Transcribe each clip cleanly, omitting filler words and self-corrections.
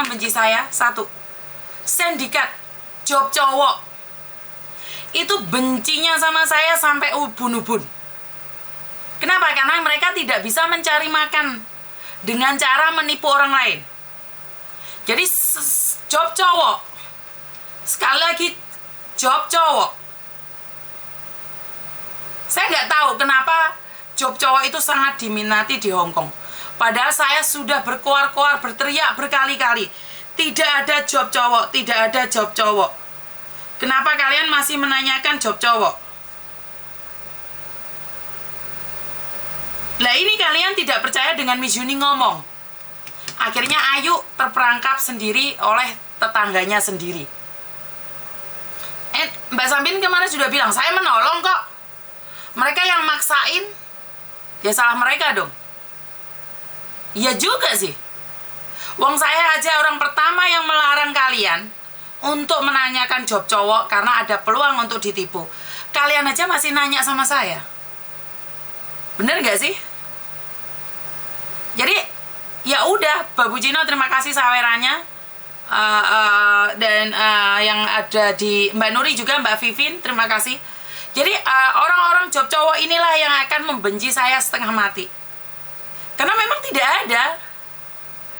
membenci saya? Satu, sindikat job cowok itu bencinya sama saya sampai ubun-ubun. Kenapa? Karena mereka tidak bisa mencari makan dengan cara menipu orang lain. Jadi job cowok, sekali lagi job cowok. Saya nggak tahu kenapa job cowok itu sangat diminati di Hong Kong. Padahal saya sudah berkoar-koar, berteriak berkali-kali, tidak ada job cowok, tidak ada job cowok. Kenapa kalian masih menanyakan job cowok? Lah ini kalian tidak percaya dengan Miss Yuni ngomong. Akhirnya Ayu terperangkap sendiri oleh tetangganya sendiri. Mbak Sampin kemarin sudah bilang, saya menolong kok. Mereka yang maksain, ya salah mereka dong. Iya juga sih. Wong saya aja orang pertama yang melarang kalian untuk menanyakan job cowok karena ada peluang untuk ditipu. Kalian aja masih nanya sama saya. Bener gak sih? Jadi ya udah, Babu Cino terima kasih sawerannya. Dan yang ada di Mbak Nuri juga, Mbak Vivin terima kasih. Jadi orang-orang job cowok inilah yang akan membenci saya setengah mati. Karena memang tidak ada.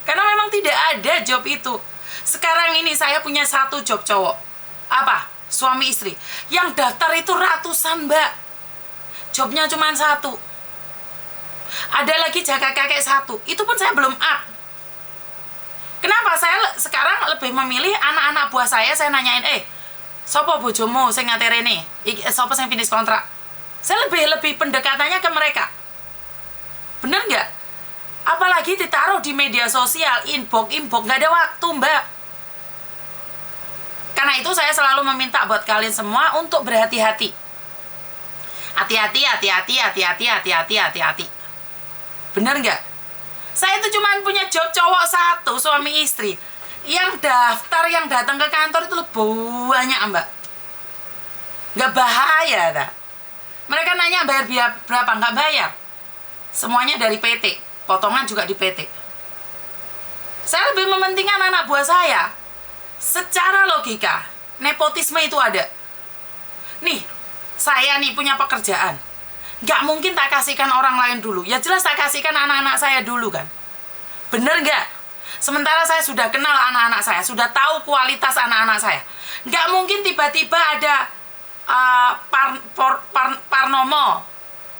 Karena memang tidak ada job itu. Sekarang ini saya punya satu job cowok. Apa? Suami istri. Yang daftar itu ratusan, Mbak. Jobnya cuma satu. Ada lagi jaga kakek satu. Itu pun saya belum up. Kenapa? Saya sekarang lebih memilih anak-anak buah saya nanyain, sopo bojomu sing ngaterene? Sopo sing finish kontrak? Saya lebih pendekatannya ke mereka. Bener nggak? Apalagi ditaruh di media sosial, inbox, nggak ada waktu, Mbak. Karena itu saya selalu meminta buat kalian semua untuk berhati-hati. Hati-hati. Bener nggak? Saya itu cuma punya job cowok satu, suami istri. Yang daftar, yang datang ke kantor itu banyak, Mbak. Nggak bahaya, tak? Mereka nanya bayar berapa, nggak bayar. Semuanya dari PT, potongan juga di PT. Saya lebih mementingkan anak buah saya. Secara logika, nepotisme itu ada. Nih, saya nih punya pekerjaan. Nggak mungkin tak kasihkan orang lain dulu. Ya jelas tak kasihkan anak-anak saya dulu kan. Bener nggak? Sementara saya sudah kenal anak-anak saya, sudah tahu kualitas anak-anak saya. Nggak mungkin tiba-tiba ada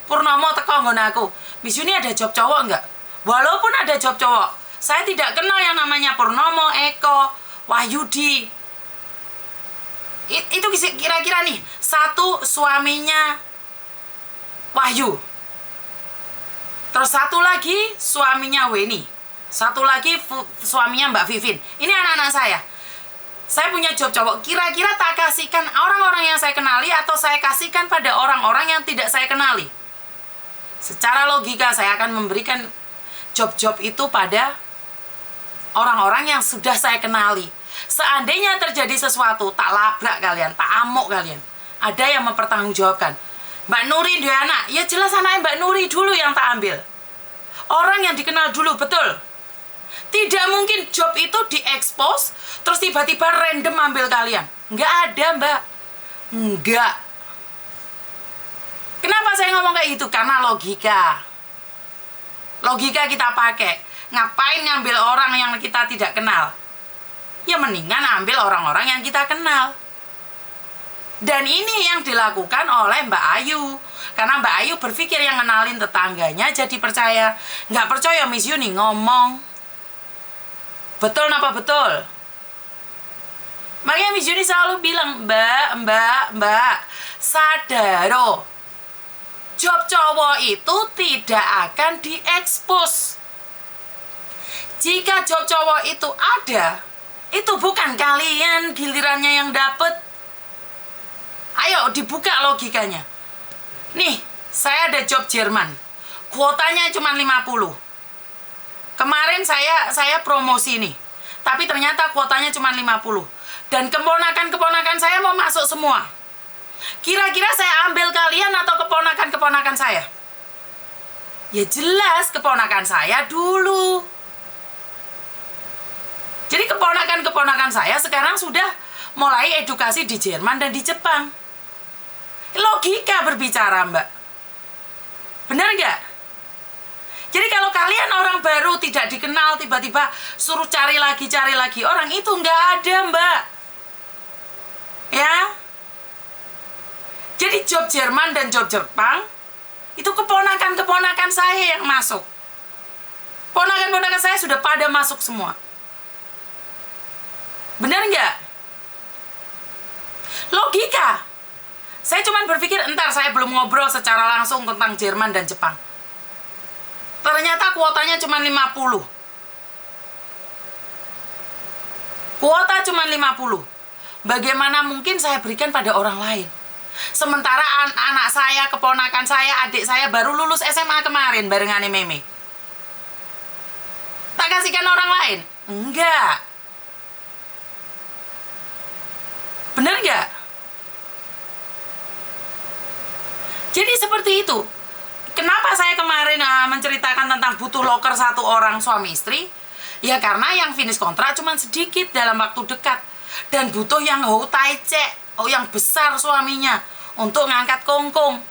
Purnomo teko nggon aku. Miss Yuni ada job cowok nggak? Walaupun ada job cowok, saya tidak kenal yang namanya Purnomo, Eko, Wahyudi. Itu kira-kira nih, satu suaminya Wahyu. Terus satu lagi suaminya Weni. Satu lagi suaminya Mbak Vivin. Ini anak-anak saya. Saya punya job cowok. Kira-kira tak kasihkan orang-orang yang saya kenali atau saya kasihkan pada orang-orang yang tidak saya kenali? Secara logika saya akan memberikan job-job itu pada orang-orang yang sudah saya kenali. Seandainya terjadi sesuatu, tak labrak kalian, tak amuk kalian. Ada yang mempertanggungjawabkan. Mbak Nuri dia anak, ya jelas anaknya Mbak Nuri dulu yang tak ambil. Orang yang dikenal dulu, betul. Tidak mungkin job itu diekspos, terus tiba-tiba random ambil kalian. Nggak ada, Mbak. Nggak. Kenapa saya ngomong kayak gitu? Karena logika. Logika kita pakai. Ngapain ngambil orang yang kita tidak kenal? Ya mendingan ambil orang-orang yang kita kenal. Dan ini yang dilakukan oleh Mbak Ayu. Karena Mbak Ayu berpikir yang kenalin tetangganya jadi percaya. Nggak percaya Miss Yuni ngomong. Betul napa betul? Makanya Miss Yuni selalu bilang, Mbak, sadaro. Job cowok itu tidak akan diekspos. Jika job cowok itu ada, itu bukan kalian gilirannya yang dapet. Ayo dibuka logikanya. Nih, saya ada job Jerman. Kuotanya cuma 50. Kemarin saya promosi nih. Tapi ternyata kuotanya cuma 50. Dan keponakan-keponakan saya mau masuk semua. Kira-kira saya ambil kalian atau keponakan-keponakan saya? Ya jelas keponakan saya dulu. Jadi keponakan-keponakan saya sekarang sudah mulai edukasi di Jerman dan di Jepang. Logika berbicara, Mbak. Benar nggak? Jadi kalau kalian orang baru tidak dikenal, tiba-tiba suruh cari lagi orang, itu nggak ada, Mbak. Ya. Jadi job Jerman dan job Jepang, itu keponakan-keponakan saya yang masuk. Ponakan-ponakan saya sudah pada masuk semua. Benar nggak? Logika. Saya cuma berpikir, entar saya belum ngobrol secara langsung tentang Jerman dan Jepang. Ternyata kuotanya cuma 50. Kuota cuma 50. Bagaimana mungkin saya berikan pada orang lain? Sementara anak saya, keponakan saya, adik saya baru lulus SMA kemarin barengan Meme. Tak kasihkan orang lain? Enggak. Benar nggak? Jadi seperti itu. Kenapa saya kemarin menceritakan tentang butuh loker 1 orang suami istri? Ya karena yang finish kontrak cuma sedikit dalam waktu dekat. Dan butuh yang yang besar suaminya untuk ngangkat kongkong.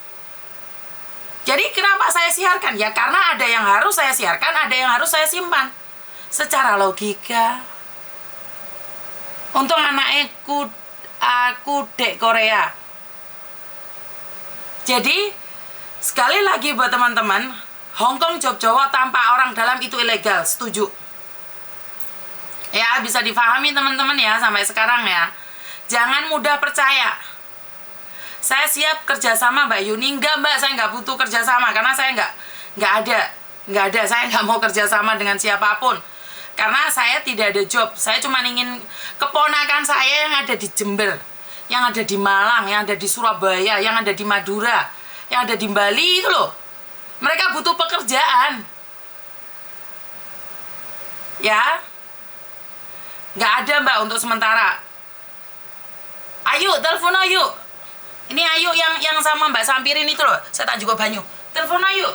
Jadi kenapa saya siarkan? Ya karena ada yang harus saya siarkan, ada yang harus saya simpan. Secara logika. Untuk aku dek Korea. Jadi sekali lagi buat teman-teman, Hongkong job Jawa tanpa orang dalam itu ilegal, setuju? Ya bisa difahami teman-teman ya sampai sekarang ya. Jangan mudah percaya. Saya siap kerjasama Mbak Yuni. Enggak Mbak, saya nggak butuh kerjasama karena saya nggak ada. Saya nggak mau kerjasama dengan siapapun. Karena saya tidak ada job. Saya cuma ingin keponakan saya yang ada di Jember, yang ada di Malang, yang ada di Surabaya, yang ada di Madura, yang ada di Bali itu loh. Mereka butuh pekerjaan. Ya. Nggak ada Mbak untuk sementara. Ayo, telepon ayo. Ini Ayu yang sama Mbak Sampirin itu loh. Saya tak juga banyu. Telepon ayo.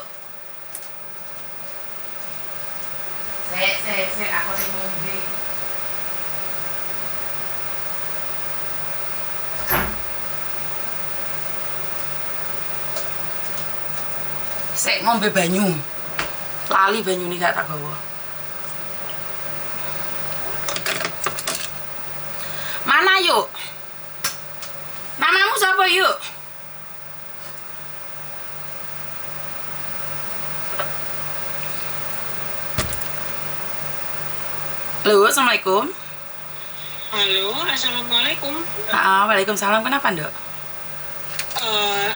Saya aku ngombe. Saya ngombe banyu. Lali banyu ini gak tak gawa. Mana yuk? Namamu siapa yuk? Halo, assalamualaikum. Halo, assalamualaikum. Waalaikumsalam. Kenapa, Dok?